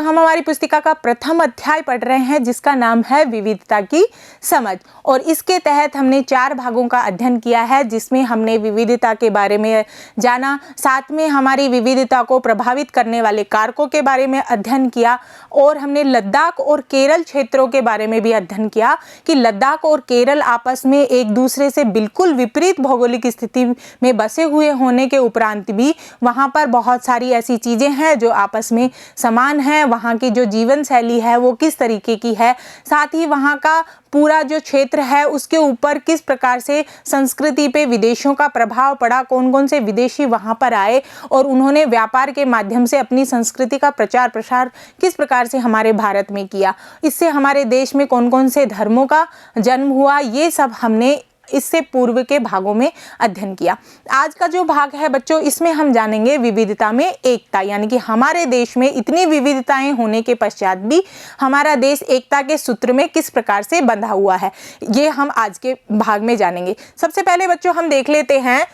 हम हमारी पुस्तिका का प्रथम अध्याय पढ़ रहे हैं जिसका नाम है विविधता की समझ, और इसके तहत हमने 4 भागों का अध्ययन किया है जिसमें हमने विविधता के बारे में जाना, साथ में हमारी विविधता को प्रभावित करने वाले कारकों के बारे में अध्ययन किया, और हमने लद्दाख और केरल क्षेत्रों के बारे में भी अध्ययन किया कि लद्दाख और केरल आपस में एक दूसरे से बिल्कुल विपरीत भौगोलिक स्थिति में बसे हुए होने के उपरांत भी वहाँ पर बहुत सारी ऐसी चीज़ें हैं जो आपस में समान हैं। वहाँ की जो जीवन शैली है वो किस तरीके की है, साथ ही वहाँ का पूरा जो क्षेत्र है उसके ऊपर किस प्रकार से संस्कृति पे विदेशों का प्रभाव पड़ा, कौन कौन से विदेशी वहाँ पर आए और उन्होंने व्यापार के माध्यम से अपनी संस्कृति का प्रचार प्रसार किस प्रकार से हमारे भारत में किया, इससे हमारे देश में कौन कौन से धर्मों का जन्म हुआ, ये सब हमने इससे पूर्व के भागों में अध्ययन किया। आज का जो भाग है बच्चों, इसमें हम जानेंगे विविधता में एकता, यानी कि हमारे देश में इतनी विविधताएं होने के पश्चात भी हमारा देश एकता के सूत्र में किस प्रकार से बंधा हुआ है, ये हम आज के भाग में जानेंगे। सबसे पहले बच्चों हम देख लेते हैं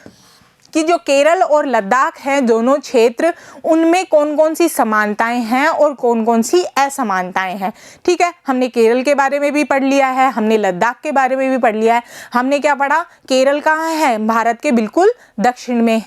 कि जो केरल और लद्दाख हैं दोनों क्षेत्र, उनमें कौन कौन सी समानताएं हैं और कौन कौन सी असमानताएं हैं। ठीक है, हमने केरल के बारे में भी पढ़ लिया है, हमने लद्दाख के बारे में भी पढ़ लिया है। हमने क्या पढ़ा, केरल कहाँ है, भारत के बिल्कुल दक्षिण में,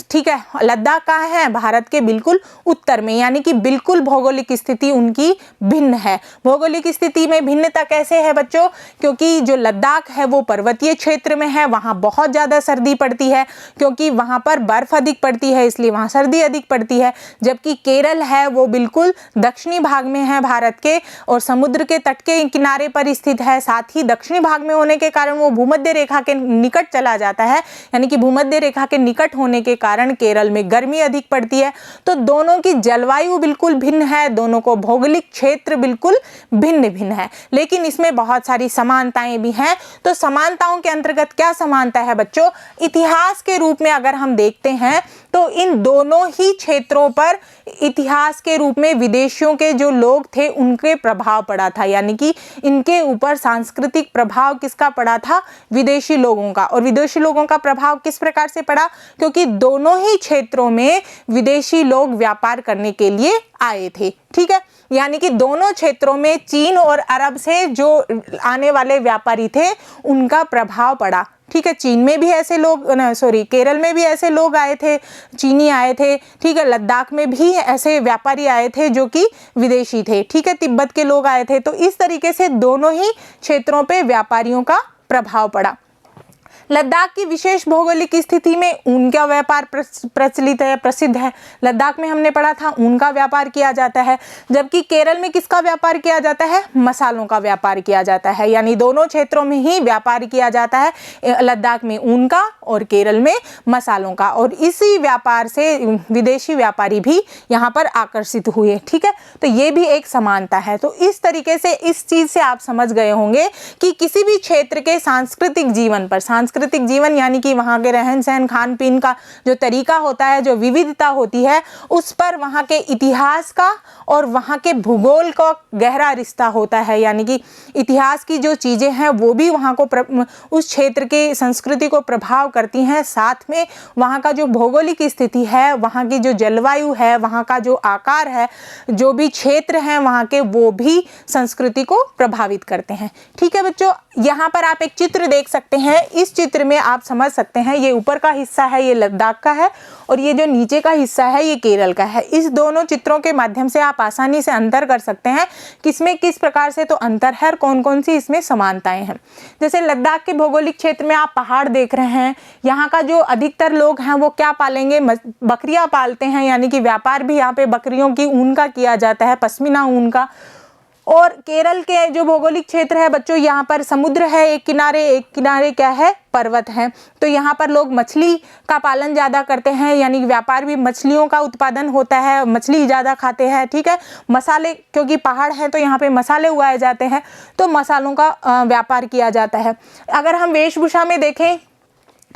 ठीक है। लद्दाख कहाँ है, भारत के बिल्कुल उत्तर में, यानी कि बिल्कुल भौगोलिक स्थिति उनकी भिन्न है। भौगोलिक स्थिति में भिन्नता कैसे है बच्चों, क्योंकि जो लद्दाख है वो पर्वतीय क्षेत्र में है, वहाँ बहुत ज़्यादा सर्दी पड़ती है क्योंकि वहाँ पर बर्फ अधिक पड़ती है, इसलिए वहाँ सर्दी अधिक पड़ती है। जबकि केरल है वो बिल्कुल दक्षिणी भाग में है भारत के और समुद्र के तट के किनारे पर स्थित है, साथ ही दक्षिणी भाग में होने के कारण वो भूमध्य रेखा के निकट चला जाता है, यानी कि भूमध्य रेखा के निकट होने के कारण केरल में गर्मी अधिक पड़ती है। तो दोनों की जलवायु बिल्कुल भिन्न है, दोनों को भौगोलिक क्षेत्र बिल्कुल भिन्न भिन्न है, लेकिन इसमें बहुत सारी समानताएं भी हैं। तो समानताओं के अंतर्गत क्या समानता है बच्चों, इतिहास के रूप में अगर हम देखते हैं तो इन दोनों ही क्षेत्रों पर इतिहास के रूप में विदेशियों के जो लोग थे उनके प्रभाव पड़ा था, यानी कि इनके ऊपर सांस्कृतिक प्रभाव किसका पड़ा था, विदेशी लोगों का। और विदेशी लोगों का प्रभाव किस प्रकार से पड़ा, क्योंकि दोनों ही क्षेत्रों में विदेशी लोग व्यापार करने के लिए आए थे। ठीक है, यानी कि दोनों क्षेत्रों में चीन और अरब से जो आने वाले व्यापारी थे उनका प्रभाव पड़ा। ठीक है, चीन में भी ऐसे लोग, केरल में भी ऐसे लोग आए थे, चीनी आए थे। ठीक है, लद्दाख में भी ऐसे व्यापारी आए थे जो कि विदेशी थे। ठीक है, तिब्बत के लोग आए थे। तो इस तरीके से दोनों ही क्षेत्रों पे व्यापारियों का प्रभाव पड़ा। लद्दाख की विशेष भौगोलिक स्थिति में ऊन का व्यापार प्रचलित है, प्रसिद्ध है। लद्दाख में हमने पढ़ा था ऊन का व्यापार किया जाता है, जबकि केरल में किसका व्यापार किया जाता है, मसालों का व्यापार किया जाता है। यानी दोनों क्षेत्रों में ही व्यापार किया जाता है, लद्दाख में ऊन का और केरल में मसालों का, और इसी व्यापार से विदेशी व्यापारी भी यहाँ पर आकर्षित हुए। ठीक है, तो ये भी एक समानता है। तो इस तरीके से इस चीज़ से आप समझ गए होंगे कि किसी भी क्षेत्र के सांस्कृतिक जीवन पर, सांस्कृतिक जीवन यानी कि वहाँ के रहन सहन खान पीन का जो तरीका होता है, जो विविधता होती है, उस पर वहाँ के इतिहास का और वहाँ के भूगोल का गहरा रिश्ता होता है। यानी कि इतिहास की जो चीज़ें हैं वो भी वहाँ को उस क्षेत्र के संस्कृति को प्रभाव करती हैं, साथ में वहाँ का जो भौगोलिक स्थिति है, वहाँ की जो जलवायु है, वहाँ का जो आकार है, जो भी क्षेत्र हैं वहाँ के, वो भी संस्कृति को प्रभावित करते हैं। ठीक है बच्चों, यहाँ पर आप एक चित्र देख सकते हैं। इस चित्र में आप समझ सकते हैं ये ऊपर का हिस्सा है ये लद्दाख का है और ये जो नीचे का हिस्सा है ये केरल का है। इस दोनों चित्रों के माध्यम से आप आसानी से अंतर कर सकते हैं किसमें किस प्रकार से तो अंतर है और कौन कौन सी इसमें समानताएं हैं। जैसे लद्दाख के भौगोलिक क्षेत्र में आप पहाड़ देख रहे हैं, यहाँ का जो अधिकतर लोग हैं वो क्या पालेंगे, बकरियां पालते हैं, यानी कि व्यापार भी यहाँ पे बकरियों की ऊन का किया जाता है, पश्मीना ऊन का। और केरल के जो भौगोलिक क्षेत्र है बच्चों, यहाँ पर समुद्र है एक किनारे क्या है, पर्वत है। तो यहाँ पर लोग मछली का पालन ज़्यादा करते हैं, यानी कि व्यापार भी मछलियों का उत्पादन होता है, मछली ज़्यादा खाते हैं। ठीक है, मसाले, क्योंकि पहाड़ है तो यहाँ पे मसाले उगाए जाते हैं, तो मसालों का व्यापार किया जाता है। अगर हम वेशभूषा में देखें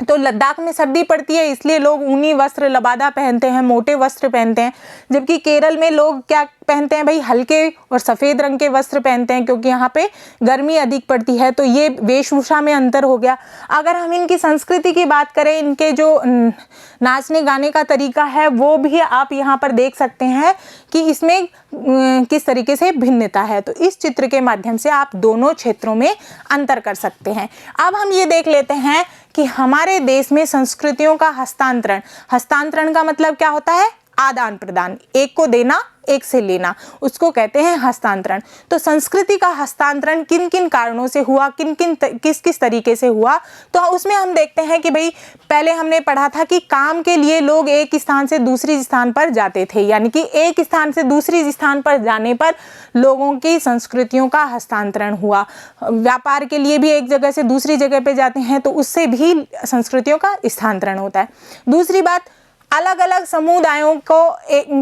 तो लद्दाख में सर्दी पड़ती है, इसलिए लोग ऊनी वस्त्र लबादा पहनते हैं, मोटे वस्त्र पहनते हैं, जबकि केरल में लोग क्या पहनते हैं भाई, हल्के और सफ़ेद रंग के वस्त्र पहनते हैं क्योंकि यहाँ पे गर्मी अधिक पड़ती है। तो ये वेशभूषा में अंतर हो गया। अगर हम इनकी संस्कृति की बात करें, इनके जो नाचने गाने का तरीका है वो भी आप यहाँ पर देख सकते हैं कि इसमें किस तरीके से भिन्नता है। तो इस चित्र के माध्यम से आप दोनों क्षेत्रों में अंतर कर सकते हैं। अब हम ये देख लेते हैं कि हमारे देश में संस्कृतियों का हस्तांतरण का मतलब क्या होता है? आदान प्रदान, एक को देना एक से लेना, उसको कहते हैं हस्तांतरण। तो संस्कृति का हस्तांतरण किन किन कारणों से हुआ, किस किस तरीके से हुआ, तो उसमें हम देखते हैं कि भाई पहले हमने पढ़ा था कि काम के लिए लोग एक स्थान से दूसरी स्थान पर जाते थे, यानी कि एक स्थान से दूसरी स्थान पर जाने पर लोगों की संस्कृतियों का हस्तांतरण हुआ। व्यापार के लिए भी एक जगह से दूसरी जगह पर जाते हैं तो उससे भी संस्कृतियों का स्थानांतरण होता है। दूसरी बात, अलग अलग समुदायों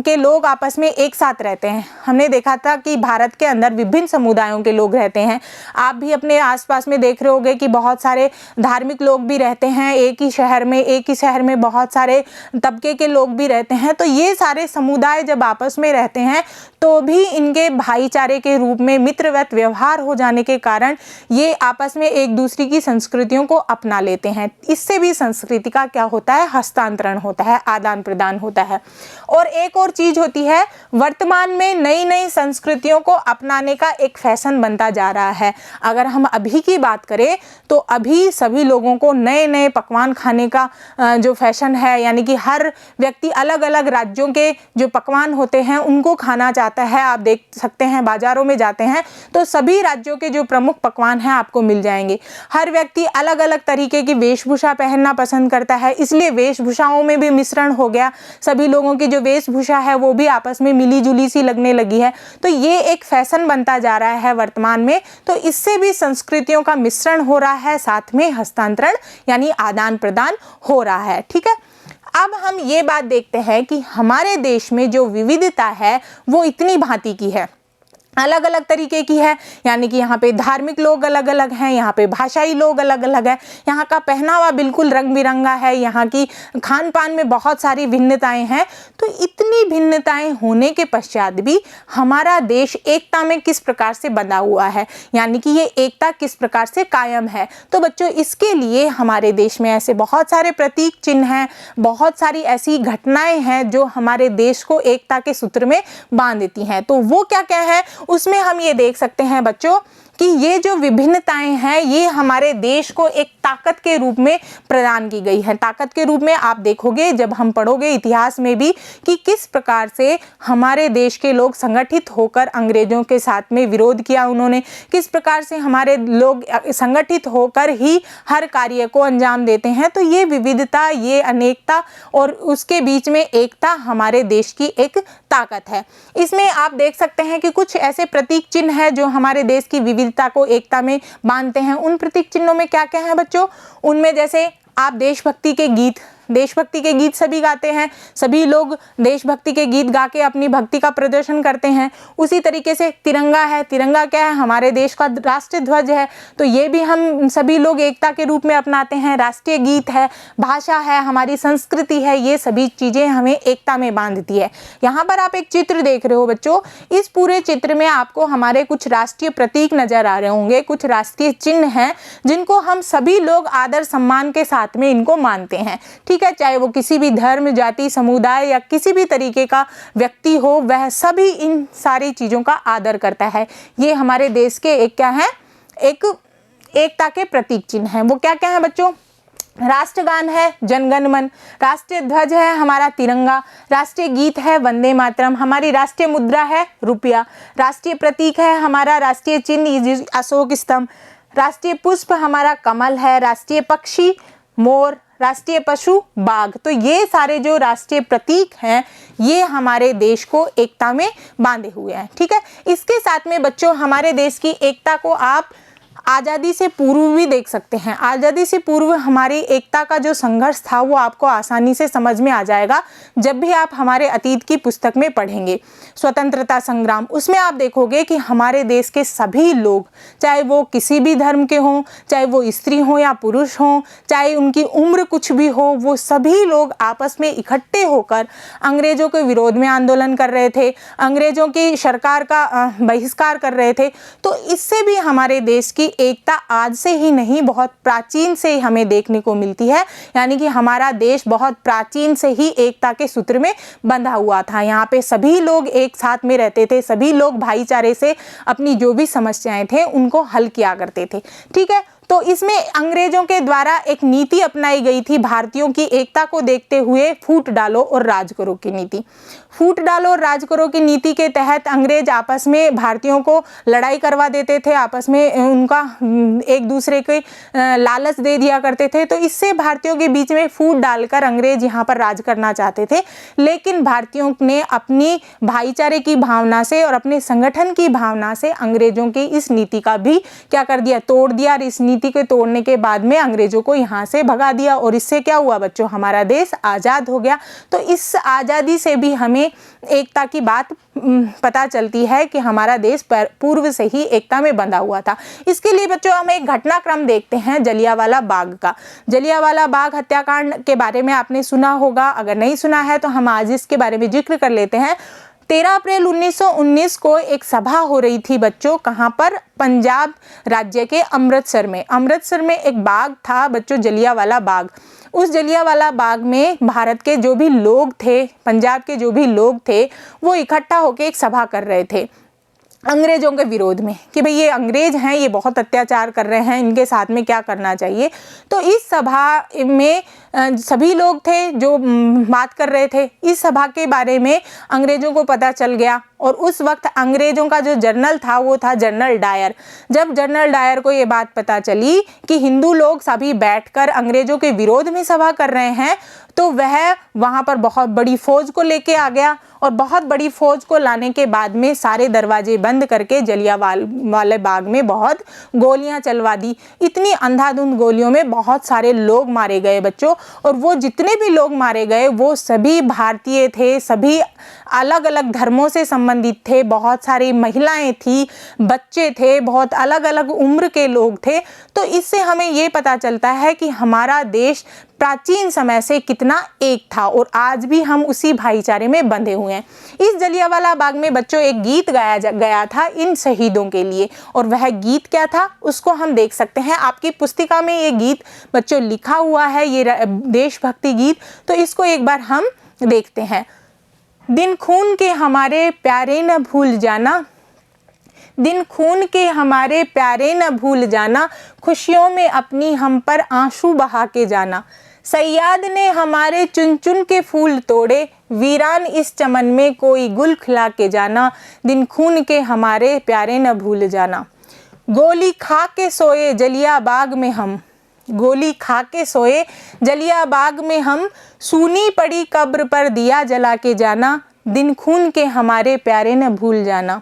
के लोग आपस में एक साथ रहते हैं। हमने देखा था कि भारत के अंदर विभिन्न समुदायों के लोग रहते हैं। आप भी अपने आसपास में देख रहे होंगे कि बहुत सारे धार्मिक लोग भी रहते हैं एक ही शहर में बहुत सारे तबके के लोग भी रहते हैं। तो ये सारे समुदाय जब आपस में रहते हैं तो भी इनके भाईचारे के रूप में मित्रवत व्यवहार हो जाने के कारण ये आपस में एक दूसरे की संस्कृतियों को अपना लेते हैं। इससे भी संस्कृति का क्या होता है? हस्तांतरण होता है, आदान प्रदान होता है। और एक और चीज होती है, वर्तमान में नई नई संस्कृतियों को अपनाने का एक फैशन बनता जा रहा है। अगर हम अभी की बात करें तो अभी सभी लोगों को नए नए पकवान खाने का जो फैशन है, यानी कि हर व्यक्ति अलग अलग राज्यों के जो पकवान होते हैं उनको खाना चाहता है। आप देख सकते हैं बाजारों में जाते हैं तो सभी राज्यों के जो प्रमुख पकवान हैं आपको मिल जाएंगे। हर व्यक्ति अलग अलग तरीके की वेशभूषा पहनना पसंद करता है, इसलिए वेशभूषाओं में भी मिश्रण हो गया। सभी लोगों की जो वेशभूषा है वो भी आपस में मिली जुली सी लगने लगी है। तो ये एक फैशन बनता जा रहा है वर्तमान में। तो इससे भी संस्कृतियों का मिश्रण हो रहा है, साथ में हस्तांतरण यानी आदान प्रदान हो रहा है। ठीक है, अब हम ये बात देखते हैं कि हमारे देश में जो विविधता है वो इतनी भांति की है, अलग अलग तरीके की है। यानी कि यहाँ पे धार्मिक लोग अलग अलग हैं, यहाँ पे भाषाई लोग अलग अलग हैं, यहाँ का पहनावा बिल्कुल रंग बिरंगा है, यहाँ की खान पान में बहुत सारी भिन्नताएं हैं। तो इतनी भिन्नताएं होने के पश्चात भी हमारा देश एकता में किस प्रकार से बंधा हुआ है, यानी कि ये एकता किस प्रकार से कायम है। तो बच्चों, इसके लिए हमारे देश में ऐसे बहुत सारे प्रतीक चिन्ह हैं, बहुत सारी ऐसी घटनाएं हैं जो हमारे देश को एकता के सूत्र में बांध देती हैं। तो वो क्या क्या है, उसमें हम ये देख सकते हैं बच्चों कि ये जो विभिन्नताएं हैं ये हमारे देश को एक ताकत के रूप में प्रदान की गई है। ताकत के रूप में आप देखोगे जब हम पढ़ोगे इतिहास में भी कि किस प्रकार से हमारे देश के लोग संगठित होकर अंग्रेजों के साथ में विरोध किया उन्होंने, किस प्रकार से हमारे लोग संगठित होकर ही हर कार्य को अंजाम देते हैं। तो ये विविधता, ये अनेकता और उसके बीच में एकता हमारे देश की एक ताकत है। इसमें आप देख सकते हैं कि कुछ ऐसे प्रतीक चिन्ह है जो हमारे देश की विविधता को एकता में बांधते हैं। उन प्रतीक चिन्हों में क्या क्या है बच्चों? उनमें जैसे आप देशभक्ति के गीत सभी गाते हैं, सभी लोग देशभक्ति के गीत गा के अपनी भक्ति का प्रदर्शन करते हैं। उसी तरीके से तिरंगा है, तिरंगा क्या है? हमारे देश का राष्ट्रीय ध्वज है, तो ये भी हम सभी लोग एकता के रूप में अपनाते हैं। राष्ट्रीय गीत है, भाषा है, हमारी संस्कृति है, ये सभी चीज़ें हमें एकता में बांधती है। यहाँ पर आप एक चित्र देख रहे हो बच्चों, इस पूरे चित्र में आपको हमारे कुछ राष्ट्रीय प्रतीक नजर आ रहे होंगे, कुछ राष्ट्रीय चिन्ह हैं जिनको हम सभी लोग आदर सम्मान के साथ में इनको मानते हैं। ठीक है, चाहे वो किसी भी धर्म, जाति, समुदाय या किसी भी तरीके का व्यक्ति हो, वह सभी इन सारी चीज़ों का आदर करता है। ये हमारे देश के एक क्या है, एक एकता के प्रतीक चिन्ह हैं। वो क्या क्या है बच्चों? राष्ट्रगान है जनगण मन, राष्ट्रीय ध्वज है हमारा तिरंगा, राष्ट्रीय गीत है वंदे मातरम, हमारी राष्ट्रीय मुद्रा है रुपया, राष्ट्रीय प्रतीक है हमारा राष्ट्रीय चिन्ह अशोक स्तंभ, राष्ट्रीय पुष्प हमारा कमल है, राष्ट्रीय पक्षी मोर, राष्ट्रीय पशु बाघ। तो ये सारे जो राष्ट्रीय प्रतीक हैं ये हमारे देश को एकता में बांधे हुए हैं। ठीक है, इसके साथ में बच्चों हमारे देश की एकता को आप आज़ादी से पूर्व भी देख सकते हैं। आज़ादी से पूर्व हमारी एकता का जो संघर्ष था वो आपको आसानी से समझ में आ जाएगा जब भी आप हमारे अतीत की पुस्तक में पढ़ेंगे। स्वतंत्रता संग्राम, उसमें आप देखोगे कि हमारे देश के सभी लोग, चाहे वो किसी भी धर्म के हों, चाहे वो स्त्री हों या पुरुष हों, चाहे उनकी उम्र कुछ भी हो, वो सभी लोग आपस में इकट्ठे होकर अंग्रेज़ों के विरोध में आंदोलन कर रहे थे, अंग्रेज़ों की सरकार का बहिष्कार कर रहे थे। तो इससे भी हमारे देश की एकता आज से ही नहीं, बहुत प्राचीन से हमें देखने को मिलती है। यानी कि हमारा देश बहुत प्राचीन से ही एकता के सूत्र में बंधा हुआ था। यहाँ पे सभी लोग एक साथ में रहते थे, सभी लोग भाईचारे से अपनी जो भी समस्याएं थे उनको हल किया करते थे। ठीक है, तो इसमें अंग्रेजों के द्वारा एक नीति अपनाई गई थी भारतीयों की एकता को देखते हुए, फूट डालो और राज करो की नीति। फूट डालो और राज करो की नीति के तहत अंग्रेज आपस में भारतीयों को लड़ाई करवा देते थे, आपस में उनका एक दूसरे के लालच दे दिया करते थे। तो इससे भारतीयों के बीच में फूट डालकर अंग्रेज यहाँ पर राज करना चाहते थे। लेकिन भारतीयों ने अपनी भाईचारे की भावना से और अपने संगठन की भावना से अंग्रेजों की इस नीति का भी क्या कर दिया, तोड़ दिया। और इस नीति के तोड़ने के बाद में अंग्रेजों को यहाँ से भगा दिया और इससे क्या हुआ बच्चों, हमारा देश आज़ाद हो गया। तो इस आज़ादी से भी हमें एकता की बात पता चलती है कि हमारा देश पूर्व से ही एकता में बंधा हुआ था। इसके लिए बच्चों हम एक घटनाक्रम देखते हैं जलियांवाला बाग का। जलियांवाला बाग हत्याकांड के बारे में आपने सुना होगा, अगर नहीं सुना है तो हम आज इसके बारे में जिक्र कर लेते हैं। 13 अप्रैल 1919 को एक सभा हो रही थी बच्चों, कहाँ पर, पंजाब राज्य के अमृतसर में। अमृतसर में एक बाग था बच्चों, जलियांवाला बाग। उस जलियांवाला बाग में भारत के जो भी लोग थे, पंजाब के जो भी लोग थे, वो इकट्ठा होकर एक सभा कर रहे थे अंग्रेजों के विरोध में कि भाई ये अंग्रेज हैं, ये बहुत अत्याचार कर रहे हैं, इनके साथ में क्या करना चाहिए। तो इस सभा में सभी लोग थे जो बात कर रहे थे। इस सभा के बारे में अंग्रेजों को पता चल गया और उस वक्त अंग्रेजों का जो जनरल था वो था जनरल डायर। जब जनरल डायर को ये बात पता चली कि हिंदू लोग सभी बैठकर अंग्रेजों के विरोध में सभा कर रहे हैं, तो वह वहाँ पर बहुत बड़ी फौज को लेके आ गया और बहुत बड़ी फौज को लाने के बाद में सारे दरवाजे बंद करके जलियांवाला बाग में बहुत गोलियां चलवा दी। इतनी अंधाधुंध गोलियों में बहुत सारे लोग मारे गए बच्चों, और वो जितने भी लोग मारे गए वो सभी भारतीय थे, सभी अलग अलग धर्मों से संबंधित थे, बहुत सारी महिलाएं थी, बच्चे थे, बहुत अलग अलग उम्र के लोग थे। तो इससे हमें ये पता चलता है कि हमारा देश प्राचीन समय से कितना एक था और आज भी हम उसी भाईचारे में बंधे हुए हैं। इस जलियांवाला बाग में बच्चों एक गीत गाया गया था इन शहीदों के लिए, और वह गीत क्या था उसको हम देख सकते हैं। आपकी पुस्तिका में ये गीत बच्चों लिखा हुआ है, ये देशभक्ति गीत। तो इसको एक बार हम देखते हैं। दिन खून के हमारे प्यारे न भूल जाना, दिन खून के हमारे प्यारे न भूल जाना, खुशियों में अपनी हम पर आंसू बहा के जाना। सैयाद ने हमारे चुन चुन के फूल तोड़े, वीरान इस चमन में कोई गुल खिला के जाना। दिन खून के हमारे प्यारे न भूल जाना। गोली खा के सोए जलिया बाग में हम, गोली खा के सोए जलिया बाग में हम, सूनी पड़ी कब्र पर दिया जला के जाना। दिन खून के हमारे प्यारे न भूल जाना।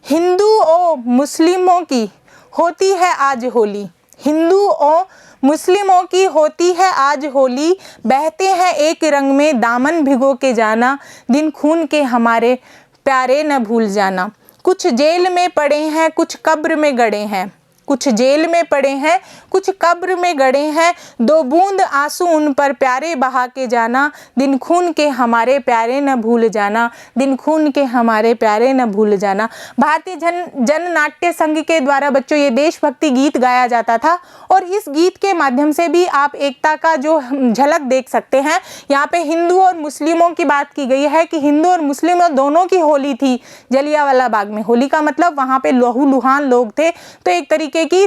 हिंदू और मुस्लिमों की होती है आज होली, हिंदू और मुस्लिमों की होती है आज होली, बहते हैं एक रंग में दामन भिगो के जाना। दिन खून के हमारे प्यारे न भूल जाना। कुछ जेल में पड़े हैं, कुछ कब्र में गड़े हैं, कुछ जेल में पड़े हैं, कुछ कब्र में गड़े हैं, दो बूंद आंसू उन पर प्यारे बहा के जाना। दिन खून के हमारे प्यारे न भूल जाना, दिन खून के हमारे प्यारे न भूल जाना। भारतीय जन नाट्य संघ के द्वारा बच्चों ये देशभक्ति गीत गाया जाता था, और इस गीत के माध्यम से भी आप एकता का जो झलक देख सकते हैं। यहाँ पे हिंदू और मुस्लिमों की बात की गई है कि हिंदू और मुस्लिमों दोनों की होली थी जलियांवाला बाग में। होली का मतलब वहाँ पे लहूलुहान लोग थे, तो एक तरीके की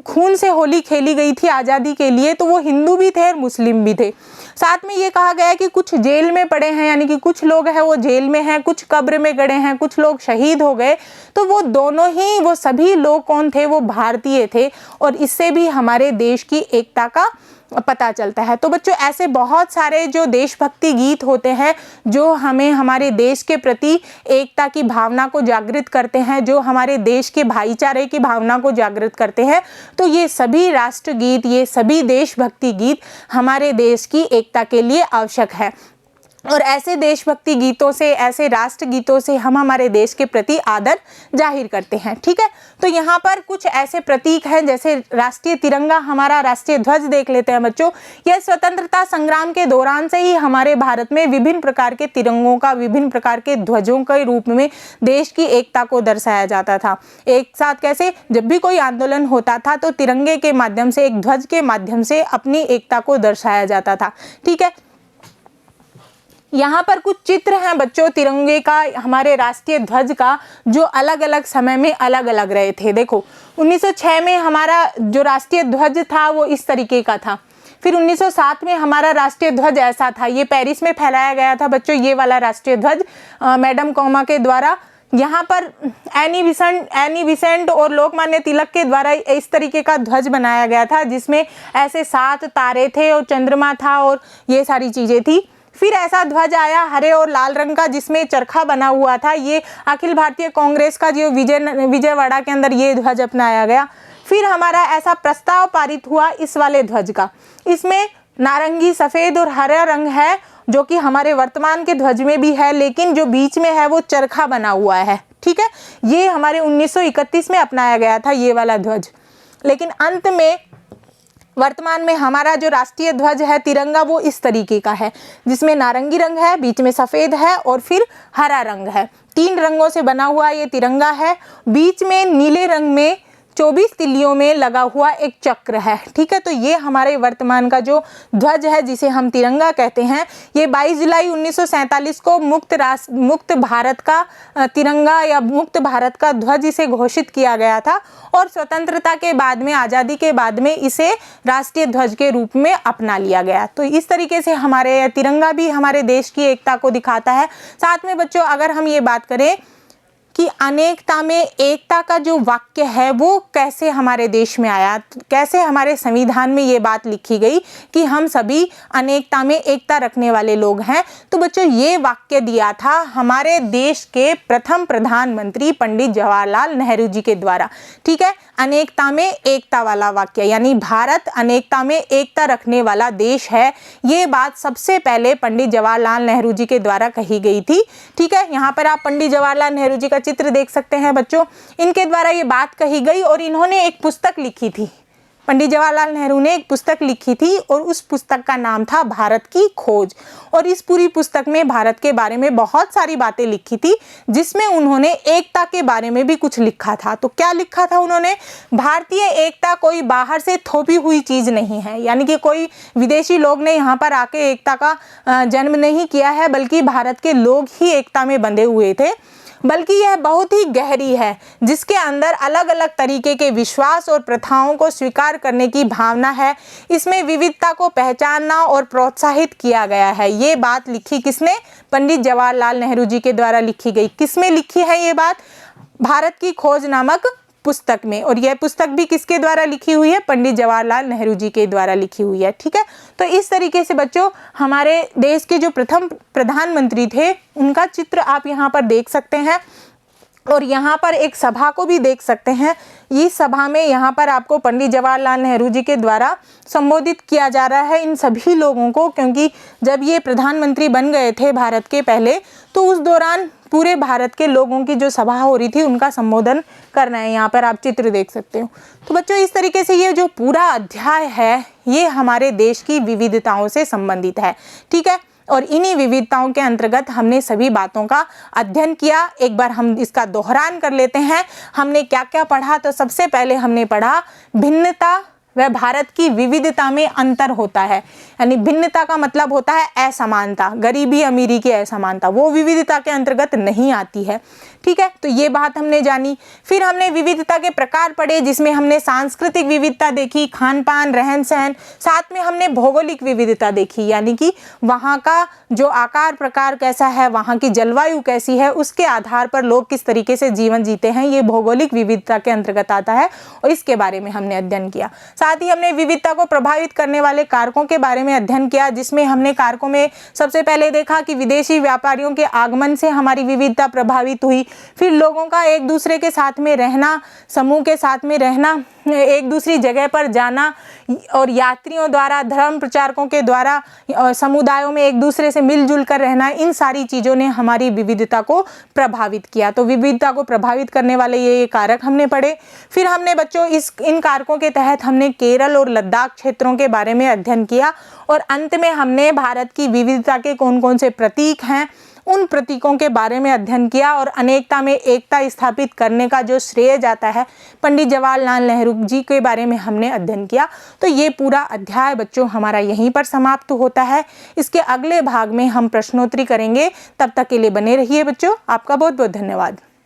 खून से होली खेली गई थी आज़ादी के लिए। तो वो हिंदू भी थे और मुस्लिम भी थे। साथ में ये कहा गया कि कुछ जेल में पड़े हैं, यानी कि कुछ लोग हैं वो जेल में हैं, कुछ कब्र में गड़े हैं, कुछ लोग शहीद हो गए। तो वो दोनों ही, वो सभी लोग कौन थे, वो भारतीय थे, और इससे भी हमारे देश की एकता का पता चलता है। तो बच्चों ऐसे बहुत सारे जो देशभक्ति गीत होते हैं जो हमें हमारे देश के प्रति एकता की भावना को जागृत करते हैं, जो हमारे देश के भाईचारे की भावना को जागृत करते हैं। तो ये सभी राष्ट्रगीत, ये सभी देशभक्ति गीत हमारे देश की एकता के लिए आवश्यक है। और ऐसे देशभक्ति गीतों से, ऐसे राष्ट्रगीतों से हम हमारे देश के प्रति आदर जाहिर करते हैं। ठीक है, तो यहाँ पर कुछ ऐसे प्रतीक हैं, जैसे राष्ट्रीय तिरंगा, हमारा राष्ट्रीय ध्वज देख लेते हैं बच्चों। यह स्वतंत्रता संग्राम के दौरान से ही हमारे भारत में विभिन्न प्रकार के तिरंगों का, विभिन्न प्रकार के ध्वजों के रूप में देश की एकता को दर्शाया जाता था। एक साथ कैसे, जब भी कोई आंदोलन होता था तो तिरंगे के माध्यम से, एक ध्वज के माध्यम से अपनी एकता को दर्शाया जाता था। ठीक है, यहाँ पर कुछ चित्र हैं बच्चों तिरंगे का, हमारे राष्ट्रीय ध्वज का, जो अलग अलग समय में अलग अलग रहे थे। देखो 1906 में हमारा जो राष्ट्रीय ध्वज था वो इस तरीके का था। फिर 1907 में हमारा राष्ट्रीय ध्वज ऐसा था, ये पेरिस में फहराया गया था बच्चों, ये वाला राष्ट्रीय ध्वज मैडम कौमा के द्वारा। यहाँ पर एनी बिसेंट और लोकमान्य तिलक के द्वारा इस तरीके का ध्वज बनाया गया था, जिसमें ऐसे 7 तारे थे और चंद्रमा था और ये सारी चीज़ें थी। फिर ऐसा ध्वज आया हरे और लाल रंग का, जिसमें चरखा बना हुआ था। ये अखिल भारतीय कांग्रेस का जो विजयवाड़ा के अंदर ये ध्वज अपनाया गया। फिर हमारा ऐसा प्रस्ताव पारित हुआ इस वाले ध्वज का, इसमें नारंगी, सफ़ेद और हरा रंग है, जो कि हमारे वर्तमान के ध्वज में भी है, लेकिन जो बीच में है वो चरखा बना हुआ है। ठीक है, ये हमारे 1931 में अपनाया गया था ये वाला ध्वज। लेकिन अंत में वर्तमान में हमारा जो राष्ट्रीय ध्वज है तिरंगा, वो इस तरीके का है, जिसमें नारंगी रंग है, बीच में सफ़ेद है और फिर हरा रंग है। 3 रंगों से बना हुआ ये तिरंगा है। बीच में नीले रंग में 24 तिल्लियों में लगा हुआ एक चक्र है। ठीक है, तो ये हमारे वर्तमान का जो ध्वज है, जिसे हम तिरंगा कहते हैं, ये 22 जुलाई 1947 को मुक्त भारत का तिरंगा या मुक्त भारत का ध्वज इसे घोषित किया गया था। और स्वतंत्रता के बाद में, आज़ादी के बाद में इसे राष्ट्रीय ध्वज के रूप में अपना लिया गया। तो इस तरीके से हमारे तिरंगा भी हमारे देश की एकता को दिखाता है। साथ में बच्चों अगर हम ये बात करें कि अनेकता में एकता का जो वाक्य है वो कैसे हमारे देश में आया, कैसे हमारे संविधान में ये बात लिखी गई कि हम सभी अनेकता में एकता रखने वाले लोग हैं। तो बच्चों ये वाक्य दिया था हमारे देश के प्रथम प्रधानमंत्री पंडित जवाहरलाल नेहरू जी के द्वारा। ठीक है, अनेकता में एकता वाला वाक्य, यानी भारत अनेकता में एकता रखने वाला देश है, ये बात सबसे पहले पंडित जवाहरलाल नेहरू जी के द्वारा कही गई थी। ठीक है, यहाँ पर आप पंडित जवाहरलाल नेहरू जी का चित्र देख सकते हैं बच्चों। इनके द्वारा ये बात कही गई और इन्होंने एक पुस्तक लिखी थी। पंडित जवाहरलाल नेहरू ने एक पुस्तक लिखी थी और उस पुस्तक का नाम था भारत की खोज। और इस पूरी पुस्तक में भारत के बारे में बहुत सारी बातें लिखी थी, जिसमें उन्होंने एकता के बारे में भी कुछ लिखा था। तो क्या लिखा था उन्होंने? भारतीय एकता कोई बाहर से थोपी हुई चीज़ नहीं है, यानी कि कोई विदेशी लोग ने यहाँ पर आके एकता का जन्म नहीं किया है, बल्कि भारत के लोग ही एकता में बंधे हुए थे। बल्कि यह बहुत ही गहरी है, जिसके अंदर अलग अलग तरीके के विश्वास और प्रथाओं को स्वीकार करने की भावना है। इसमें विविधता को पहचानना और प्रोत्साहित किया गया है। ये बात लिखी किसने? पंडित जवाहरलाल नेहरू जी के द्वारा लिखी गई। किसमें लिखी है ये बात? भारत की खोज नामक पुस्तक में। और यह पुस्तक भी किसके द्वारा लिखी हुई है? पंडित जवाहरलाल नेहरू जी के द्वारा लिखी हुई है। ठीक है, तो इस तरीके से बच्चों हमारे देश के जो प्रथम प्रधानमंत्री थे उनका चित्र आप यहाँ पर देख सकते हैं। और यहाँ पर एक सभा को भी देख सकते हैं। इस सभा में यहाँ पर आपको पंडित जवाहरलाल नेहरू जी के द्वारा संबोधित किया जा रहा है इन सभी लोगों को, क्योंकि जब ये प्रधानमंत्री बन गए थे भारत के पहले, तो उस दौरान पूरे भारत के लोगों की जो सभा हो रही थी उनका संबोधन करना है। यहाँ पर आप चित्र देख सकते हो। तो बच्चों इस तरीके से ये जो पूरा अध्याय है ये हमारे देश की विविधताओं से संबंधित है। ठीक है, और इन्हीं विविधताओं के अंतर्गत हमने सभी बातों का अध्ययन किया। एक बार हम इसका दोहरान कर लेते हैं। हमने क्या क्या पढ़ा? तो सबसे पहले हमने पढ़ा भिन्नता व भारत की विविधता में अंतर होता है। यानी भिन्नता का मतलब होता है असमानता, गरीबी अमीरी की असमानता, वो विविधता के अंतर्गत नहीं आती है। ठीक है, तो ये बात हमने जानी। फिर हमने विविधता के प्रकार पढ़े, जिसमें हमने सांस्कृतिक विविधता देखी, खान पान, रहन सहन, साथ में हमने भौगोलिक विविधता देखी, यानी कि वहाँ का जो आकार प्रकार कैसा है, वहाँ की जलवायु कैसी है, उसके आधार पर लोग किस तरीके से जीवन जीते हैं, ये भौगोलिक विविधता के अंतर्गत आता है और इसके बारे में हमने अध्ययन किया। साथ ही हमने विविधता को प्रभावित करने वाले कारकों के बारे में अध्ययन किया, जिसमें हमने कारकों में सबसे पहले देखा कि विदेशी व्यापारियों के आगमन से हमारी विविधता प्रभावित हुई। फिर लोगों का एक दूसरे के साथ में रहना, समूह के साथ में रहना, एक दूसरी जगह पर जाना और यात्रियों द्वारा, धर्म प्रचारकों के द्वारा समुदायों में एक दूसरे से मिलजुल कर रहना, इन सारी चीज़ों ने हमारी विविधता को प्रभावित किया। तो विविधता को प्रभावित करने वाले ये कारक हमने पढ़े। फिर हमने बच्चों इन कारकों के तहत हमने केरल और लद्दाख क्षेत्रों के बारे में अध्ययन किया और अंत में हमने भारत की विविधता के कौन कौन से प्रतीक हैं, उन प्रतीकों के बारे में अध्ययन किया और अनेकता में एकता स्थापित करने का जो श्रेय जाता है पंडित जवाहरलाल नेहरू जी के बारे में हमने अध्ययन किया। तो ये पूरा अध्याय बच्चों हमारा यहीं पर समाप्त होता है। इसके अगले भाग में हम प्रश्नोत्तरी करेंगे, तब तक के लिए बने रहिए बच्चों। आपका बहुत बहुत धन्यवाद।